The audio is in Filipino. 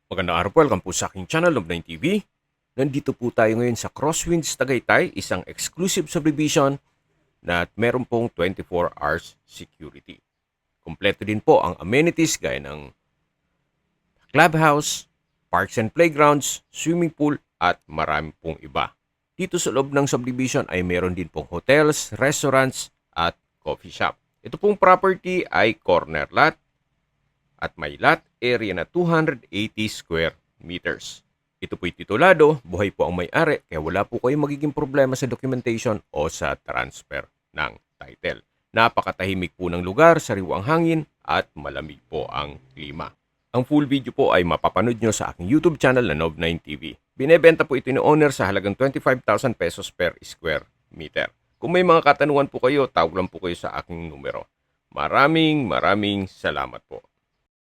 Magandang araw po, welcome po sa aking channel, Love9 TV. Nandito po tayo ngayon sa Crosswinds Tagaytay, isang exclusive subdivision na meron pong 24 hours security. Kompleto din po ang amenities gaya ng clubhouse, parks and playgrounds, swimming pool at marami pong iba. Dito sa loob ng subdivision ay meron din pong hotels, restaurants at coffee shop. Ito pong property ay corner lot at may lot area na 280 square meters. Ito po'y titulado, buhay po ang may-ari, kaya wala po kayong magiging problema sa documentation o sa transfer ng title. Napakatahimik po ng lugar, sariwa ang hangin at malamig po ang klima. Ang full video po ay mapapanood nyo sa aking YouTube channel na Love9 TV. Binebenta po ito ni owner sa halagang 25,000 pesos per square meter. Kung may mga katanungan po kayo, tawag lang po kayo sa aking numero. Maraming salamat po.